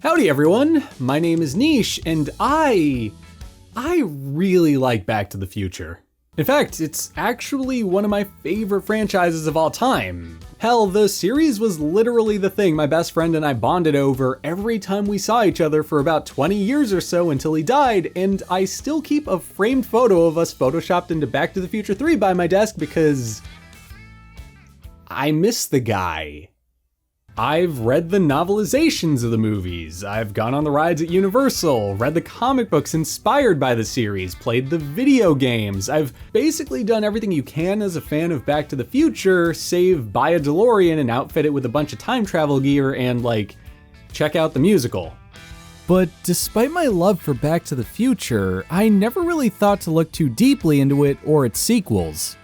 Howdy everyone, my name is Nish, and I really like Back to the Future. In fact, it's actually one of my favorite franchises of all time. Hell, the series was literally the thing my best friend and I bonded over every time we saw each other for about 20 years or so until he died, and I still keep a framed photo of us photoshopped into Back to the Future 3 by my desk because I miss the guy. I've read the novelizations of the movies, I've gone on the rides at Universal, read the comic books inspired by the series, played the video games. I've basically done everything you can as a fan of Back to the Future, save buy a DeLorean and outfit it with a bunch of time travel gear and, check out the musical. But despite my love for Back to the Future, I never really thought to look too deeply into it or its sequels.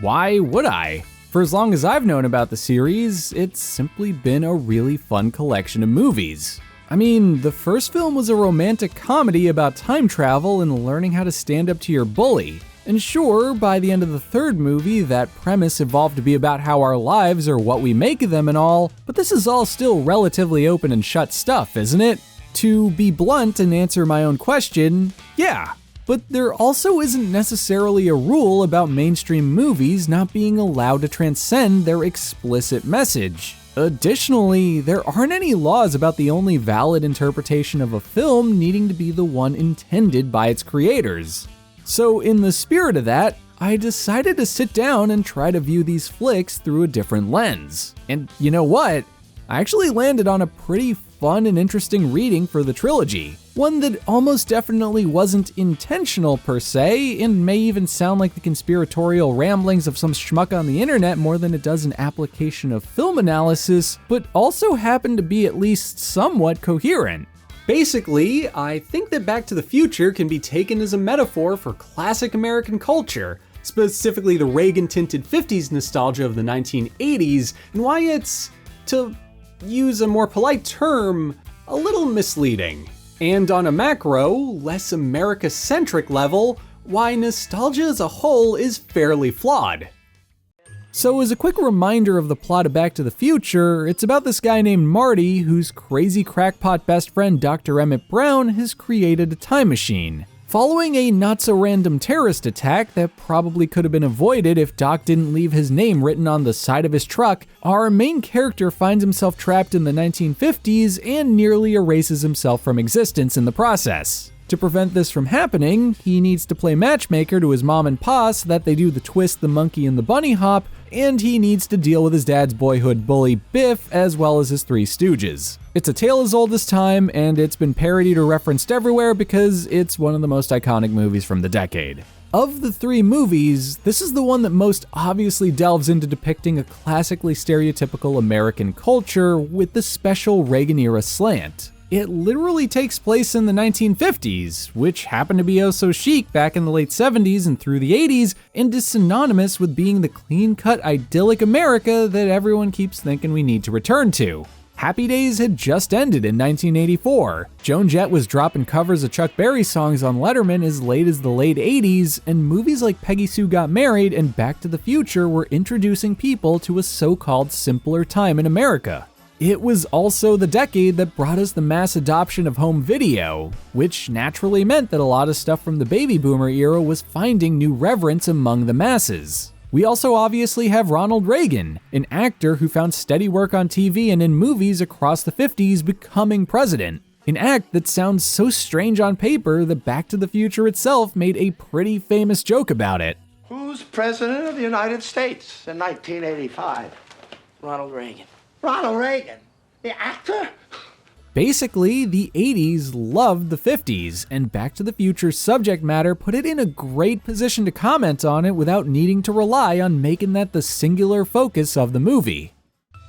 Why would I? For as long as I've known about the series, it's simply been a really fun collection of movies. I mean, the first film was a romantic comedy about time travel and learning how to stand up to your bully. And sure, by the end of the third movie, that premise evolved to be about how our lives are what we make of them and all, but this is all still relatively open and shut stuff, isn't it? To be blunt and answer my own question, yeah. But there also isn't necessarily a rule about mainstream movies not being allowed to transcend their explicit message. Additionally, there aren't any laws about the only valid interpretation of a film needing to be the one intended by its creators. So in the spirit of that, I decided to sit down and try to view these flicks through a different lens. And you know what? I actually landed on a pretty fun and interesting reading for the trilogy. One that almost definitely wasn't intentional per se, and may even sound like the conspiratorial ramblings of some schmuck on the internet more than it does an application of film analysis, but also happened to be at least somewhat coherent. Basically, I think that Back to the Future can be taken as a metaphor for classic American culture, specifically the Reagan-tinted 50s nostalgia of the 1980s, and why it's, to use a more polite term, a little misleading. And on a macro, less America-centric level, why nostalgia as a whole is fairly flawed. So as a quick reminder of the plot of Back to the Future, it's about this guy named Marty whose crazy crackpot best friend Dr. Emmett Brown has created a time machine. Following a not-so-random terrorist attack that probably could have been avoided if Doc didn't leave his name written on the side of his truck, our main character finds himself trapped in the 1950s and nearly erases himself from existence in the process. To prevent this from happening, he needs to play matchmaker to his mom and pa so that they do the twist, the monkey, and the bunny hop, and he needs to deal with his dad's boyhood bully Biff as well as his three stooges. It's a tale as old as time, and it's been parodied or referenced everywhere because it's one of the most iconic movies from the decade. Of the three movies, this is the one that most obviously delves into depicting a classically stereotypical American culture with the special Reagan-era slant. It literally takes place in the 1950s, which happened to be oh so chic back in the late 70s and through the 80s, and is synonymous with being the clean-cut, idyllic America that everyone keeps thinking we need to return to. Happy Days had just ended in 1984. Joan Jett was dropping covers of Chuck Berry songs on Letterman as late as the late 80s, and movies like Peggy Sue Got Married and Back to the Future were introducing people to a so-called simpler time in America. It was also the decade that brought us the mass adoption of home video, which naturally meant that a lot of stuff from the baby boomer era was finding new reverence among the masses. We also obviously have Ronald Reagan, an actor who found steady work on TV and in movies across the 50s becoming president. An act that sounds so strange on paper that Back to the Future itself made a pretty famous joke about it. Who's president of the United States in 1985? Ronald Reagan. Ronald Reagan, the actor? Basically, the 80s loved the 50s, and Back to the Future's subject matter put it in a great position to comment on it without needing to rely on making that the singular focus of the movie.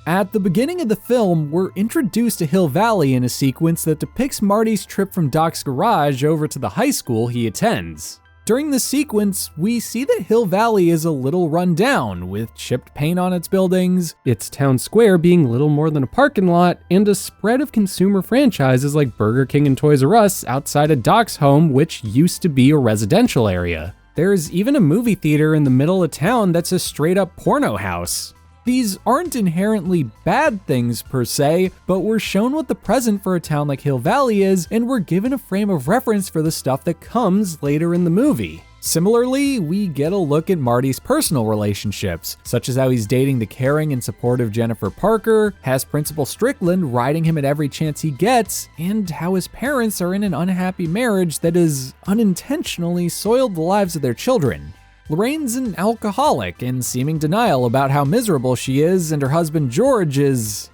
At the beginning of the film, we're introduced to Hill Valley in a sequence that depicts Marty's trip from Doc's garage over to the high school he attends. During the sequence, we see that Hill Valley is a little run down, with chipped paint on its buildings, its town square being little more than a parking lot, and a spread of consumer franchises like Burger King and Toys R Us outside of Doc's home, which used to be a residential area. There's even a movie theater in the middle of town that's a straight-up porno house. These aren't inherently bad things per se, but we're shown what the present for a town like Hill Valley is, and we're given a frame of reference for the stuff that comes later in the movie. Similarly, we get a look at Marty's personal relationships, such as how he's dating the caring and supportive Jennifer Parker, has Principal Strickland riding him at every chance he gets, and how his parents are in an unhappy marriage that has unintentionally soiled the lives of their children. Lorraine's an alcoholic in seeming denial about how miserable she is, and her husband George is...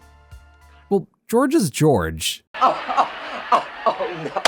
well, George is George. Oh, no.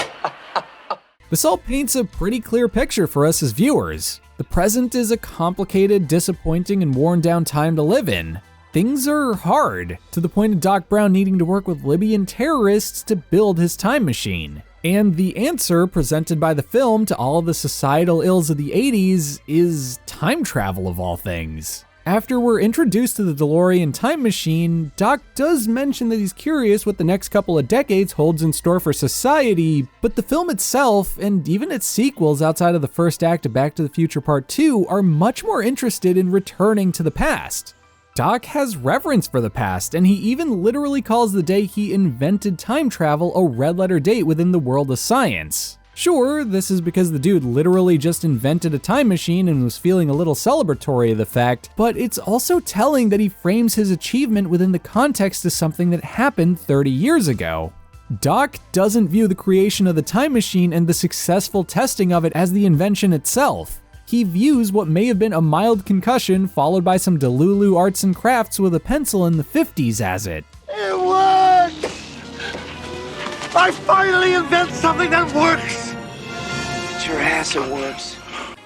This all paints a pretty clear picture for us as viewers. The present is a complicated, disappointing, and worn down time to live in. Things are hard, to the point of Doc Brown needing to work with Libyan terrorists to build his time machine. And the answer presented by the film to all of the societal ills of the 80s is time travel of all things. After we're introduced to the DeLorean time machine, Doc does mention that he's curious what the next couple of decades holds in store for society, but the film itself, and even its sequels outside of the first act of Back to the Future Part 2, are much more interested in returning to the past. Doc has reverence for the past, and he even literally calls the day he invented time travel a red letter date within the world of science. Sure, this is because the dude literally just invented a time machine and was feeling a little celebratory of the fact, but it's also telling that he frames his achievement within the context of something that happened 30 years ago. Doc doesn't view the creation of the time machine and the successful testing of it as the invention itself. He views what may have been a mild concussion followed by some Delulu arts and crafts with a pencil in the 50s as it. It works! I finally invent something that works! It's your ass, it works.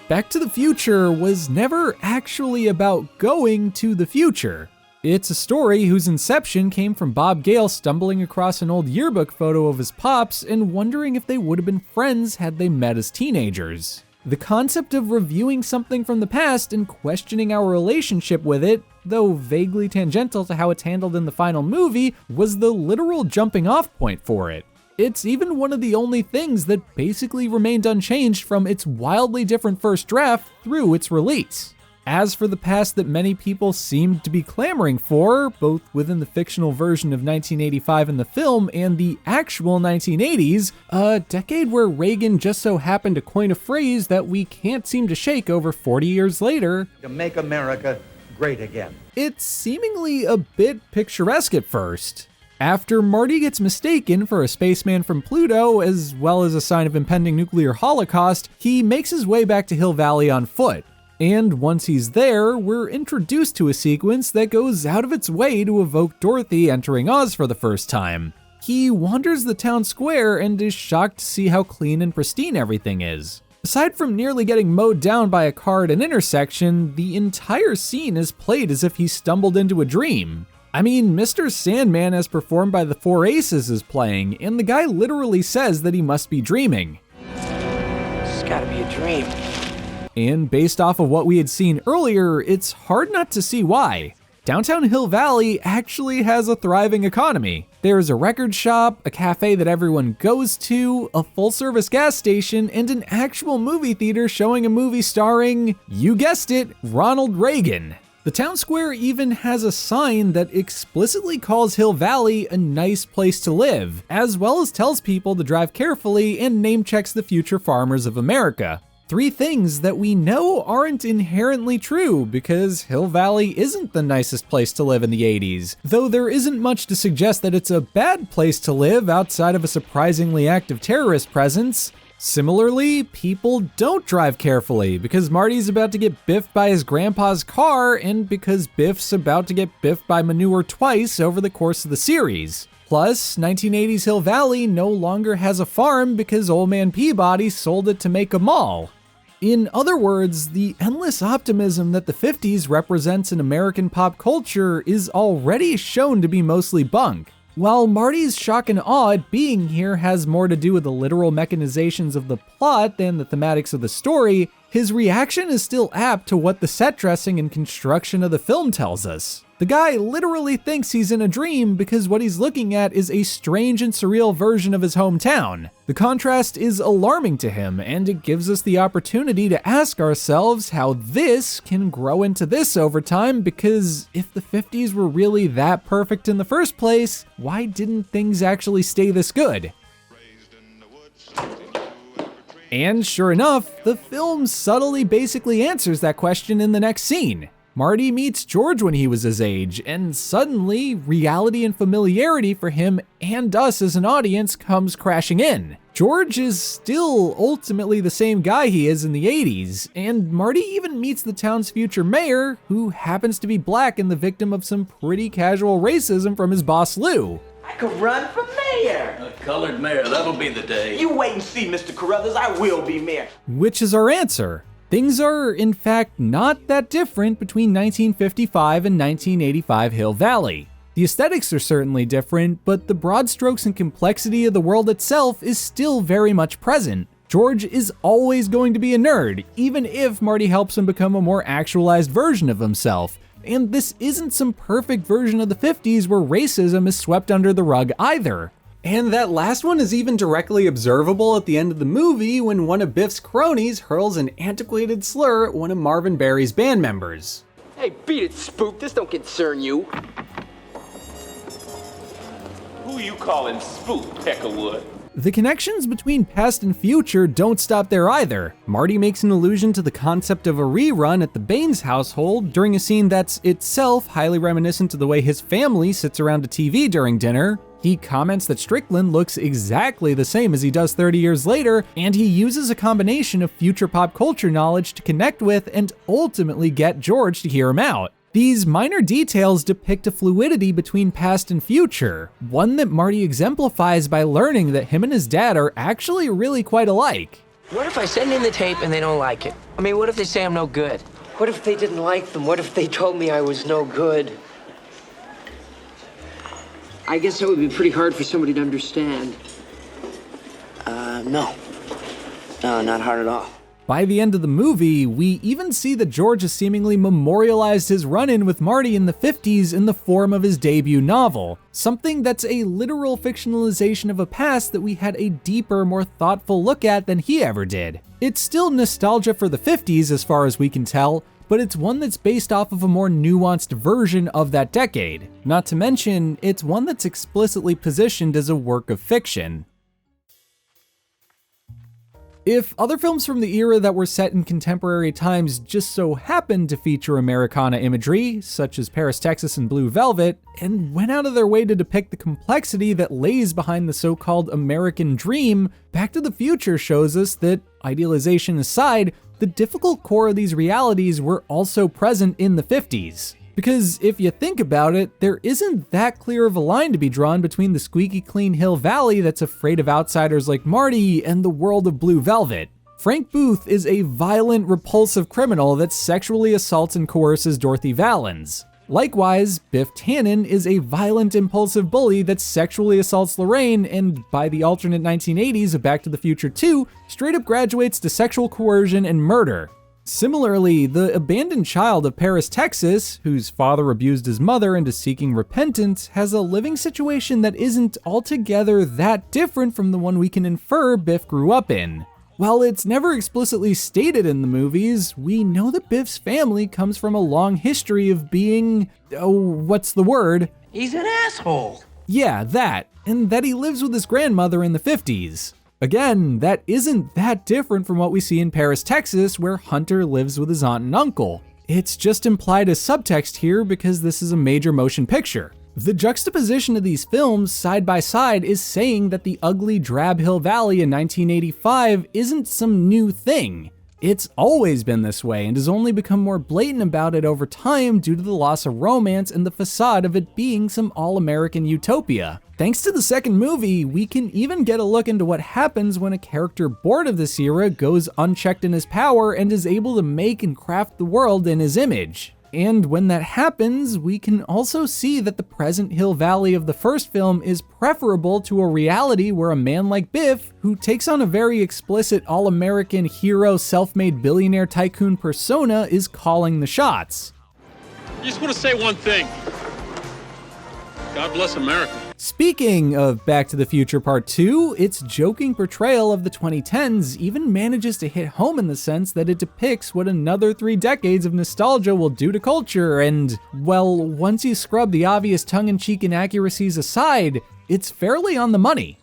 Back to the Future was never actually about going to the future. It's a story whose inception came from Bob Gale stumbling across an old yearbook photo of his pops and wondering if they would have been friends had they met as teenagers. The concept of reviewing something from the past and questioning our relationship with it, though vaguely tangential to how it's handled in the final movie, was the literal jumping off point for it. It's even one of the only things that basically remained unchanged from its wildly different first draft through its release. As for the past that many people seemed to be clamoring for, both within the fictional version of 1985 in the film and the actual 1980s, a decade where Reagan just so happened to coin a phrase that we can't seem to shake over 40 years later, To make America great again. it's seemingly a bit picturesque at first. After Marty gets mistaken for a spaceman from Pluto, as well as a sign of impending nuclear holocaust, he makes his way back to Hill Valley on foot. And once he's there, we're introduced to a sequence that goes out of its way to evoke Dorothy entering Oz for the first time. He wanders the town square and is shocked to see how clean and pristine everything is. Aside from nearly getting mowed down by a car at an intersection, the entire scene is played as if he stumbled into a dream. I mean, Mr. Sandman as performed by the Four Aces is playing, and the guy literally says that he must be dreaming. It's gotta be a dream. And based off of what we had seen earlier, it's hard not to see why. Downtown Hill Valley actually has a thriving economy. There's a record shop, a cafe that everyone goes to, a full-service gas station, and an actual movie theater showing a movie starring, you guessed it, Ronald Reagan. The town square even has a sign that explicitly calls Hill Valley a nice place to live, as well as tells people to drive carefully and name checks the future farmers of America. 3 things that we know aren't inherently true, because Hill Valley isn't the nicest place to live in the 80s, though there isn't much to suggest that it's a bad place to live outside of a surprisingly active terrorist presence. Similarly, people don't drive carefully because Marty's about to get biffed by his grandpa's car and because Biff's about to get biffed by manure twice over the course of the series. Plus, 1980s Hill Valley no longer has a farm because Old Man Peabody sold it to make a mall. In other words, the endless optimism that the 50s represents in American pop culture is already shown to be mostly bunk. While Marty's shock and awe at being here has more to do with the literal mechanizations of the plot than the thematics of the story, His reaction is still apt to what the set dressing and construction of the film tells us. The guy literally thinks he's in a dream because what he's looking at is a strange and surreal version of his hometown. The contrast is alarming to him, and it gives us the opportunity to ask ourselves how this can grow into this over time, because if the 50s were really that perfect in the first place, why didn't things actually stay this good? And sure enough, the film subtly basically answers that question in the next scene. Marty meets George when he was his age, and suddenly, reality and familiarity for him and us as an audience comes crashing in. George is still ultimately the same guy he is in the 80s, and Marty even meets the town's future mayor, who happens to be black and the victim of some pretty casual racism from his boss Lou. I could run for mayor. A colored mayor, that'll be the day. You wait and see, Mr. Carruthers, I will be mayor. Which is our answer. Things are, in fact, not that different between 1955 and 1985 Hill Valley. The aesthetics are certainly different, but the broad strokes and complexity of the world itself is still very much present. George is always going to be a nerd, even if Marty helps him become a more actualized version of himself. And this isn't some perfect version of the 50s where racism is swept under the rug either. And that last one is even directly observable at the end of the movie when one of Biff's cronies hurls an antiquated slur at one of Marvin Berry's band members. Hey, beat it, Spook. This don't concern you. Who you calling Spook, Peckerwood? The connections between past and future don't stop there either. Marty makes an allusion to the concept of a rerun at the Baines household during a scene that's itself highly reminiscent to the way his family sits around a TV during dinner. He comments that Strickland looks exactly the same as he does 30 years later, and he uses a combination of future pop culture knowledge to connect with and ultimately get George to hear him out. These minor details depict a fluidity between past and future, one that Marty exemplifies by learning that him and his dad are actually really quite alike. What if I send in the tape and they don't like it? I mean, what if they say I'm no good? What if they didn't like them? What if they told me I was no good? I guess that would be pretty hard for somebody to understand. No. No, not hard at all. By the end of the movie, we even see that George has seemingly memorialized his run-in with Marty in the 50s in the form of his debut novel, something that's a literal fictionalization of a past that we had a deeper, more thoughtful look at than he ever did. It's still nostalgia for the 50s as far as we can tell, but it's one that's based off of a more nuanced version of that decade. Not to mention, it's one that's explicitly positioned as a work of fiction. If other films from the era that were set in contemporary times just so happened to feature Americana imagery, such as Paris, Texas, and Blue Velvet, and went out of their way to depict the complexity that lays behind the so-called American dream, Back to the Future shows us that, idealization aside, the difficult core of these realities were also present in the 50s. Because if you think about it, there isn't that clear of a line to be drawn between the squeaky clean Hill Valley that's afraid of outsiders like Marty and the world of Blue Velvet. Frank Booth is a violent, repulsive criminal that sexually assaults and coerces Dorothy Valens. Likewise, Biff Tannen is a violent, impulsive bully that sexually assaults Lorraine and, by the alternate 1980s of Back to the Future 2, straight up graduates to sexual coercion and murder. Similarly, the abandoned child of Paris, Texas, whose father abused his mother into seeking repentance, has a living situation that isn't altogether that different from the one we can infer Biff grew up in. While it's never explicitly stated in the movies, we know that Biff's family comes from a long history of being, what's the word? He's an asshole. Yeah, that, and that he lives with his grandmother in the 50s. Again, that isn't that different from what we see in Paris, Texas, where Hunter lives with his aunt and uncle. It's just implied as subtext here because this is a major motion picture. The juxtaposition of these films side by side is saying that the ugly drab Hill Valley in 1985 isn't some new thing. It's always been this way and has only become more blatant about it over time due to the loss of romance and the facade of it being some all-American utopia. Thanks to the second movie, we can even get a look into what happens when a character bored of this era goes unchecked in his power and is able to make and craft the world in his image. And when that happens, we can also see that the present Hill Valley of the first film is preferable to a reality where a man like Biff, who takes on a very explicit all-American hero self-made billionaire tycoon persona, is calling the shots. I just want to say one thing. God bless America. Speaking of Back to the Future Part 2, its joking portrayal of the 2010s even manages to hit home in the sense that it depicts what another 3 decades of nostalgia will do to culture, and, well, once you scrub the obvious tongue-in-cheek inaccuracies aside, it's fairly on the money.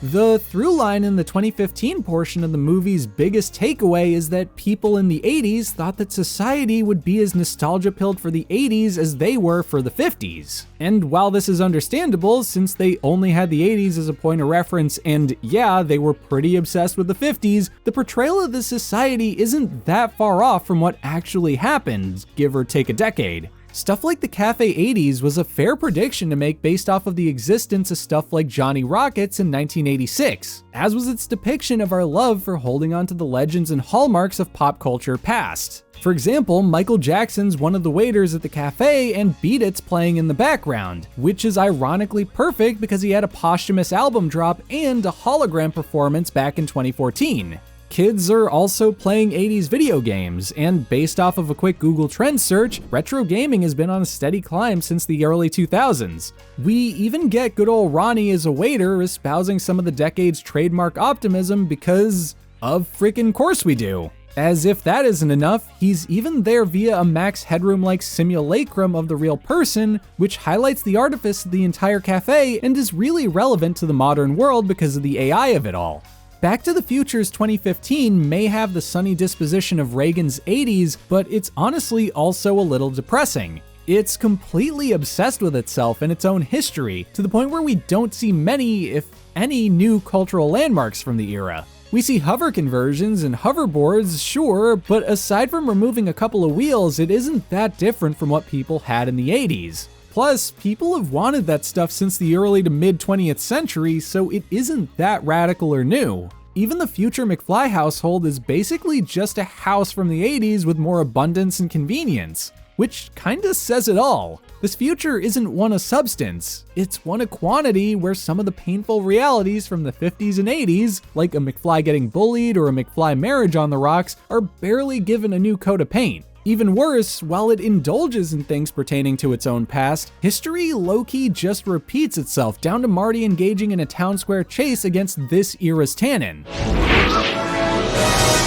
The through line in the 2015 portion of the movie's biggest takeaway is that people in the 80s thought that society would be as nostalgia-pilled for the 80s as they were for the 50s. And while this is understandable, since they only had the 80s as a point of reference and yeah, they were pretty obsessed with the 50s, the portrayal of the society isn't that far off from what actually happened, give or take a decade. Stuff like the Cafe 80s was a fair prediction to make based off of the existence of stuff like Johnny Rockets in 1986, as was its depiction of our love for holding on to the legends and hallmarks of pop culture past. For example, Michael Jackson's one of the waiters at the cafe and Beat It's playing in the background, which is ironically perfect because he had a posthumous album drop and a hologram performance back in 2014. Kids are also playing 80s video games, and based off of a quick Google Trends search, retro gaming has been on a steady climb since the early 2000s. We even get good old Ronnie as a waiter espousing some of the decade's trademark optimism because of frickin' course we do. As if that isn't enough, he's even there via a Max Headroom-like simulacrum of the real person, which highlights the artifice of the entire cafe and is really relevant to the modern world because of the AI of it all. Back to the Future's 2015 may have the sunny disposition of Reagan's 80s, but it's honestly also a little depressing. It's completely obsessed with itself and its own history, to the point where we don't see many, if any, new cultural landmarks from the era. We see hover conversions and hoverboards, sure, but aside from removing a couple of wheels, it isn't that different from what people had in the 80s. Plus, people have wanted that stuff since the early to mid 20th century, so it isn't that radical or new. Even the future McFly household is basically just a house from the 80s with more abundance and convenience, which kinda says it all. This future isn't one of substance, it's one of quantity where some of the painful realities from the 50s and 80s, like a McFly getting bullied or a McFly marriage on the rocks, are barely given a new coat of paint. Even worse, while it indulges in things pertaining to its own past, history low-key just repeats itself, down to Marty engaging in a town square chase against this era's Tannen.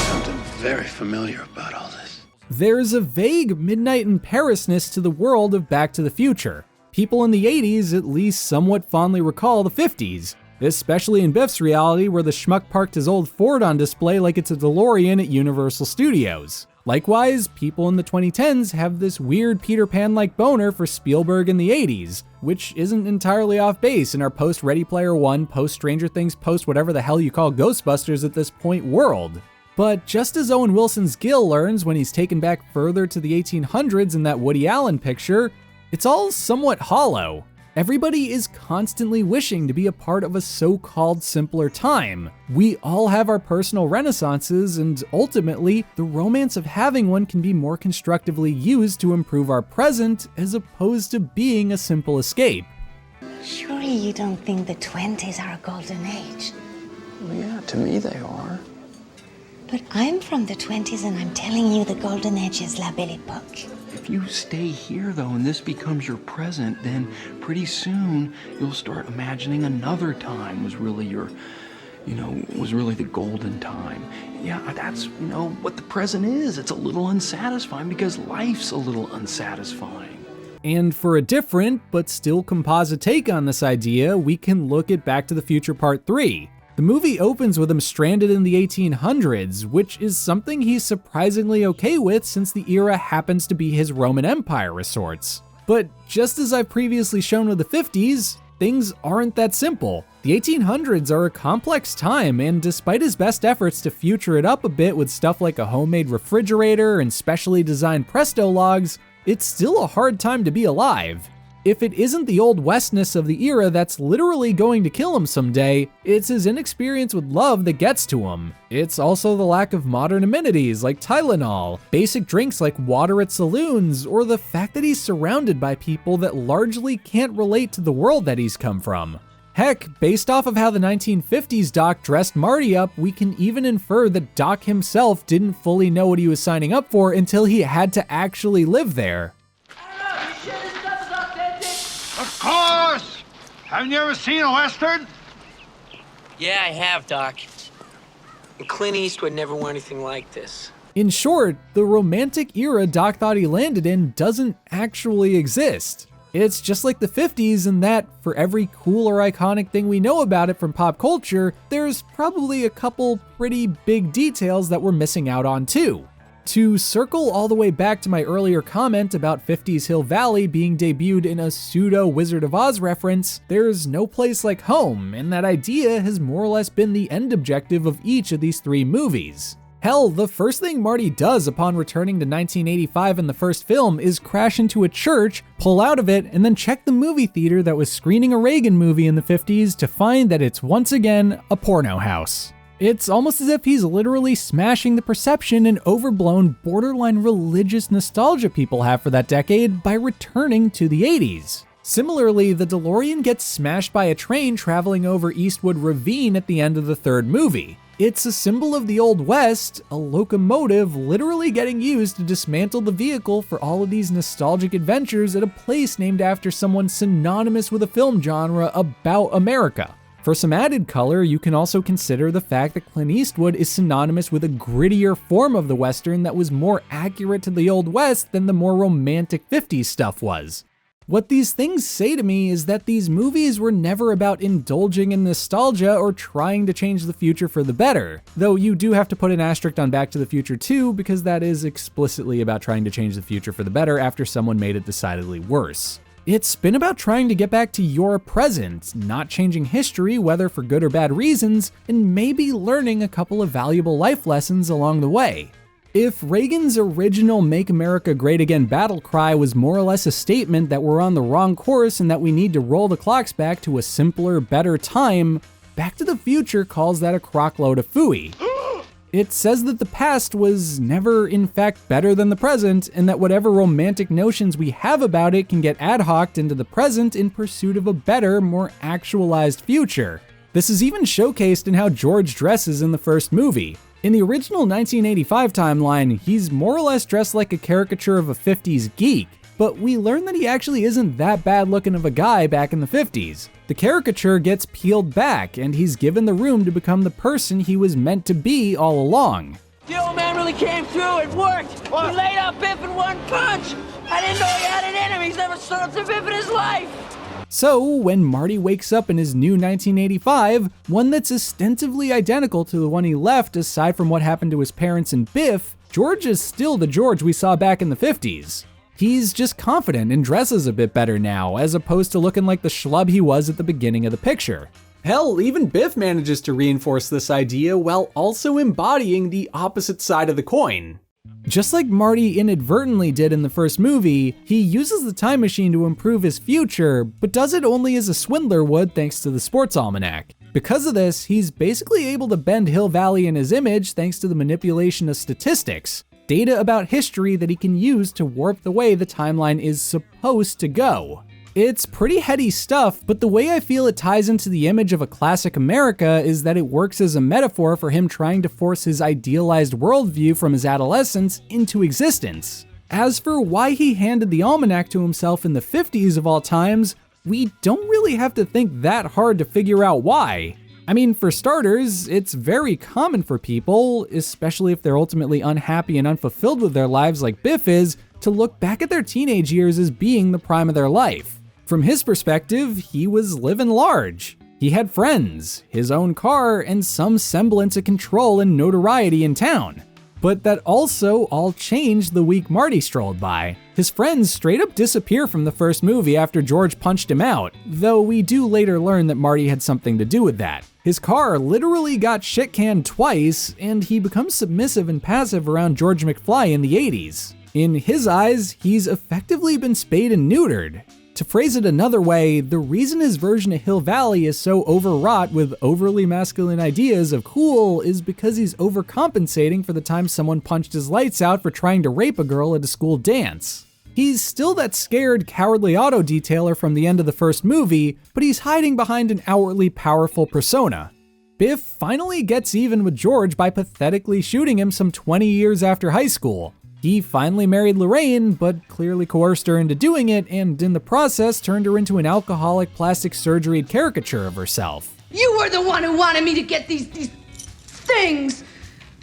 Something very familiar about all this. There's a vague Midnight in Paris-ness to the world of Back to the Future. People in the 80s at least somewhat fondly recall the 50s, especially in Biff's reality where the schmuck parked his old Ford on display like it's a DeLorean at Universal Studios. Likewise, people in the 2010s have this weird Peter Pan-like boner for Spielberg in the 80s, which isn't entirely off base in our post-Ready Player One, post-Stranger Things, post-whatever the hell you call Ghostbusters at this point world. But just as Owen Wilson's Gale learns when he's taken back further to the 1800s in that Woody Allen picture, it's all somewhat hollow. Everybody is constantly wishing to be a part of a so-called simpler time. We all have our personal renaissances, and ultimately, the romance of having one can be more constructively used to improve our present, as opposed to being a simple escape. Surely you don't think the 20s are a golden age? Well, yeah, to me they are. But I'm from the 20s and I'm telling you the golden age is La Belle Époque. If you stay here, though, and this becomes your present, then pretty soon you'll start imagining another time was really your, was really the golden time. Yeah, that's, what the present is. It's a little unsatisfying because life's a little unsatisfying. And for a different, but still composite take on this idea, we can look at Back to the Future Part 3. The movie opens with him stranded in the 1800s, which is something he's surprisingly okay with since the era happens to be his Roman Empire of sorts. But just as I've previously shown with the 50s, things aren't that simple. The 1800s are a complex time, and despite his best efforts to future it up a bit with stuff like a homemade refrigerator and specially designed Presto logs, it's still a hard time to be alive. If it isn't the old westness of the era that's literally going to kill him someday, it's his inexperience with love that gets to him. It's also the lack of modern amenities like Tylenol, basic drinks like water at saloons, or the fact that he's surrounded by people that largely can't relate to the world that he's come from. Heck, based off of how the 1950s Doc dressed Marty up, we can even infer that Doc himself didn't fully know what he was signing up for until he had to actually live there. Of course! Haven't you ever seen a Western? Yeah, I have, Doc. And Clint Eastwood never wore anything like this. In short, the romantic era Doc thought he landed in doesn't actually exist. It's just like the 50s in that, for every cool or iconic thing we know about it from pop culture, there's probably a couple pretty big details that we're missing out on too. To circle all the way back to my earlier comment about 50s Hill Valley being debuted in a pseudo Wizard of Oz reference, there's no place like home, and that idea has more or less been the end objective of each of these three movies. Hell, the first thing Marty does upon returning to 1985 in the first film is crash into a church, pull out of it, and then check the movie theater that was screening a Reagan movie in the 50s to find that it's once again a porno house. It's almost as if he's literally smashing the perception and overblown borderline religious nostalgia people have for that decade by returning to the 80s. Similarly, the DeLorean gets smashed by a train traveling over Eastwood Ravine at the end of the third movie. It's a symbol of the Old West, a locomotive literally getting used to dismantle the vehicle for all of these nostalgic adventures at a place named after someone synonymous with a film genre about America. For some added color, you can also consider the fact that Clint Eastwood is synonymous with a grittier form of the Western that was more accurate to the Old West than the more romantic 50s stuff was. What these things say to me is that these movies were never about indulging in nostalgia or trying to change the future for the better, though you do have to put an asterisk on Back to the Future 2 because that is explicitly about trying to change the future for the better after someone made it decidedly worse. It's been about trying to get back to your present, not changing history, whether for good or bad reasons, and maybe learning a couple of valuable life lessons along the way. If Reagan's original Make America Great Again battle cry was more or less a statement that we're on the wrong course and that we need to roll the clocks back to a simpler, better time, Back to the Future calls that a crockload of phooey. It says that the past was never, in fact, better than the present, and that whatever romantic notions we have about it can get ad hoc'd into the present in pursuit of a better, more actualized future. This is even showcased in how George dresses in the first movie. In the original 1985 timeline, he's more or less dressed like a caricature of a 50s geek, but we learn that he actually isn't that bad looking of a guy back in the 50s. The caricature gets peeled back, and he's given the room to become the person he was meant to be all along. The old man really came through. It worked. What? He laid out Biff in one punch. I didn't know he had an enemy. He's never stood up to Biff in his life. So, when Marty wakes up in his new 1985, one that's ostensibly identical to the one he left aside from what happened to his parents and Biff, George is still the George we saw back in the 50s. He's just confident and dresses a bit better now, as opposed to looking like the schlub he was at the beginning of the picture. Hell, even Biff manages to reinforce this idea while also embodying the opposite side of the coin. Just like Marty inadvertently did in the first movie, he uses the time machine to improve his future, but does it only as a swindler would thanks to the sports almanac. Because of this, he's basically able to bend Hill Valley in his image thanks to the manipulation of statistics, data about history that he can use to warp the way the timeline is supposed to go. It's pretty heady stuff, but the way I feel it ties into the image of a classic America is that it works as a metaphor for him trying to force his idealized worldview from his adolescence into existence. As for why he handed the almanac to himself in the 50s of all times, we don't really have to think that hard to figure out why. I mean, for starters, it's very common for people, especially if they're ultimately unhappy and unfulfilled with their lives like Biff is, to look back at their teenage years as being the prime of their life. From his perspective, he was living large. He had friends, his own car, and some semblance of control and notoriety in town. But that also all changed the week Marty strolled by. His friends straight up disappear from the first movie after George punched him out, though we do later learn that Marty had something to do with that. His car literally got shit-canned twice, and he becomes submissive and passive around George McFly in the 80s. In his eyes, he's effectively been spayed and neutered. To phrase it another way, the reason his version of Hill Valley is so overwrought with overly masculine ideas of cool is because he's overcompensating for the time someone punched his lights out for trying to rape a girl at a school dance. He's still that scared, cowardly auto detailer from the end of the first movie, but he's hiding behind an outwardly powerful persona. Biff finally gets even with George by pathetically shooting him some 20 years after high school. He finally married Lorraine, but clearly coerced her into doing it, and in the process turned her into an alcoholic plastic surgery caricature of herself. You were the one who wanted me to get these things.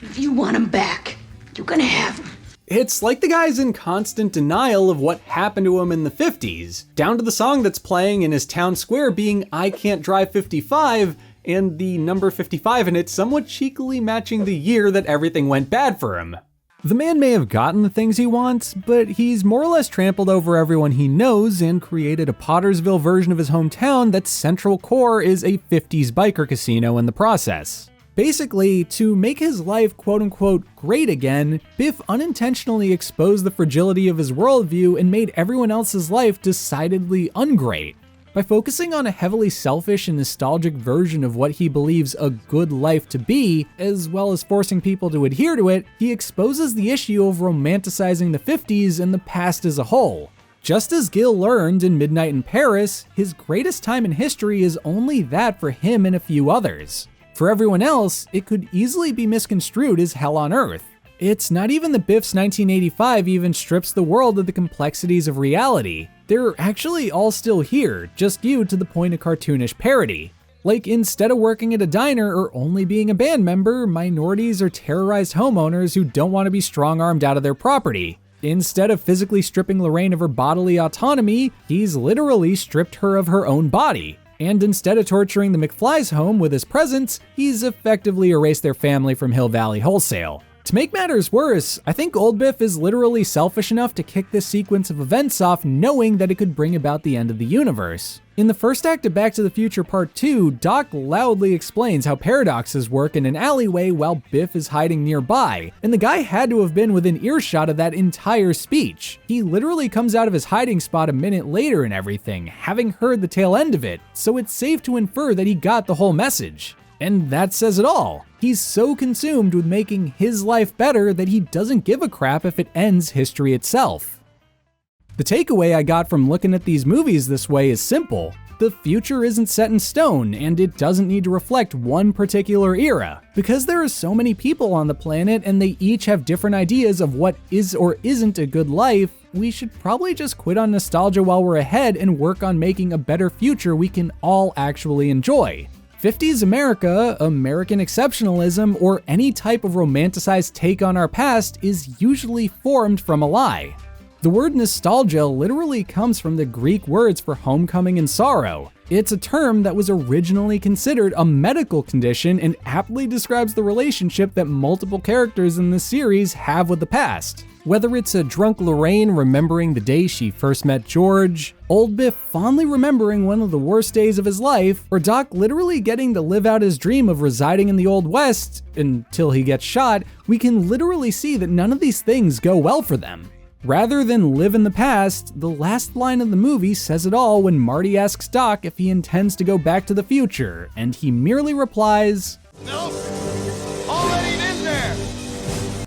If you want them back, you're gonna have them. It's like the guy's in constant denial of what happened to him in the 50s, down to the song that's playing in his town square being I Can't Drive 55, and the number 55 in it somewhat cheekily matching the year that everything went bad for him. The man may have gotten the things he wants, but he's more or less trampled over everyone he knows and created a Pottersville version of his hometown that's central core is a 50s biker casino in the process. Basically, to make his life quote-unquote great again, Biff unintentionally exposed the fragility of his worldview and made everyone else's life decidedly ungreat. By focusing on a heavily selfish and nostalgic version of what he believes a good life to be, as well as forcing people to adhere to it, he exposes the issue of romanticizing the 50s and the past as a whole. Just as Gale learned in Midnight in Paris, his greatest time in history is only that for him and a few others. For everyone else, it could easily be misconstrued as hell on earth. It's not even that Biff's 1985 even strips the world of the complexities of reality. They're actually all still here, just viewed to the point of cartoonish parody. Like, instead of working at a diner or only being a band member, minorities are terrorized homeowners who don't want to be strong-armed out of their property. Instead of physically stripping Lorraine of her bodily autonomy, he's literally stripped her of her own body. And instead of torturing the McFly's home with his presence, he's effectively erased their family from Hill Valley wholesale. To make matters worse, I think Old Biff is literally selfish enough to kick this sequence of events off knowing that it could bring about the end of the universe. In the first act of Back to the Future Part 2, Doc loudly explains how paradoxes work in an alleyway while Biff is hiding nearby, and the guy had to have been within earshot of that entire speech. He literally comes out of his hiding spot a minute later and everything, having heard the tail end of it, so it's safe to infer that he got the whole message. And that says it all. He's so consumed with making his life better that he doesn't give a crap if it ends history itself. The takeaway I got from looking at these movies this way is simple. The future isn't set in stone, and it doesn't need to reflect one particular era. Because there are so many people on the planet and they each have different ideas of what is or isn't a good life, we should probably just quit on nostalgia while we're ahead and work on making a better future we can all actually enjoy. 50s America, American exceptionalism, or any type of romanticized take on our past is usually formed from a lie. The word nostalgia literally comes from the Greek words for homecoming and sorrow. It's a term that was originally considered a medical condition and aptly describes the relationship that multiple characters in this series have with the past. Whether it's a drunk Lorraine remembering the day she first met George, Old Biff fondly remembering one of the worst days of his life, or Doc literally getting to live out his dream of residing in the Old West until he gets shot, we can literally see that none of these things go well for them. Rather than live in the past, the last line of the movie says it all when Marty asks Doc if he intends to go back to the future, and he merely replies, "Nope, already been there."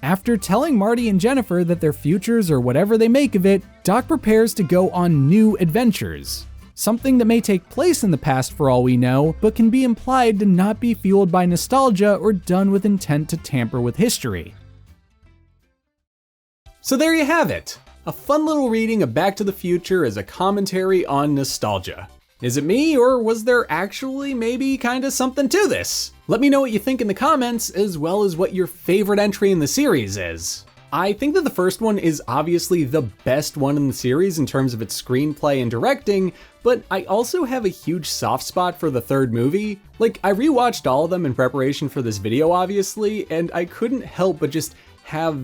After telling Marty and Jennifer that their futures are whatever they make of it, Doc prepares to go on new adventures. Something that may take place in the past for all we know, but can be implied to not be fueled by nostalgia or done with intent to tamper with history. So there you have it. A fun little reading of Back to the Future as a commentary on nostalgia. Is it me, or was there actually maybe kinda something to this? Let me know what you think in the comments, as well as what your favorite entry in the series is. I think that the first one is obviously the best one in the series in terms of its screenplay and directing, but I also have a huge soft spot for the third movie. Like, I rewatched all of them in preparation for this video, obviously, and I couldn't help but just have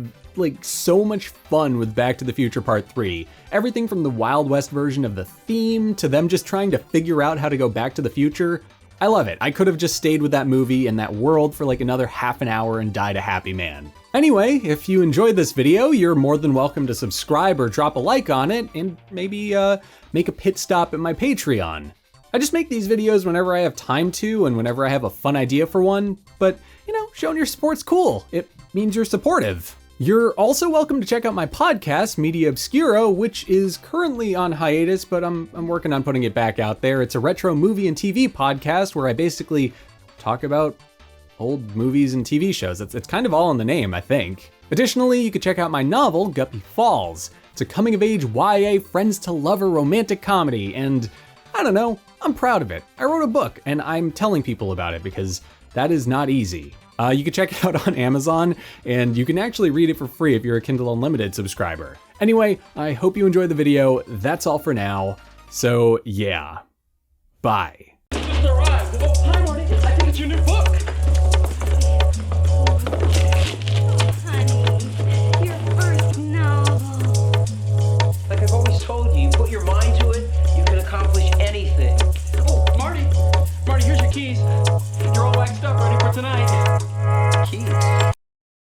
so much fun with Back to the Future Part 3. Everything from the Wild West version of the theme to them just trying to figure out how to go back to the future. I love it. I could have just stayed with that movie and that world for another half an hour and died a happy man. Anyway, if you enjoyed this video, you're more than welcome to subscribe or drop a like on it, and maybe make a pit stop at my Patreon. I just make these videos whenever I have time to and whenever I have a fun idea for one, but you know, showing your support's cool. It means you're supportive. You're also welcome to check out my podcast, Media Obscura, which is currently on hiatus, but I'm working on putting it back out there. It's a retro movie and TV podcast where I basically talk about old movies and TV shows. It's kind of all in the name, I think. Additionally, you could check out my novel, Guppy Falls. It's a coming-of-age YA friends-to-lover romantic comedy, and I don't know, I'm proud of it. I wrote a book, and I'm telling people about it because that is not easy. You can check it out on Amazon, and you can actually read it for free if you're a Kindle Unlimited subscriber. Anyway, I hope you enjoyed the video. That's all for now. So yeah, bye. Just arrived. Oh, hi, Marty. I think it's your new book. Honey, your first novel. Like I've always told you, put your mind to it, you can accomplish anything. Oh, Marty, here's your keys. You're all waxed up, ready for tonight.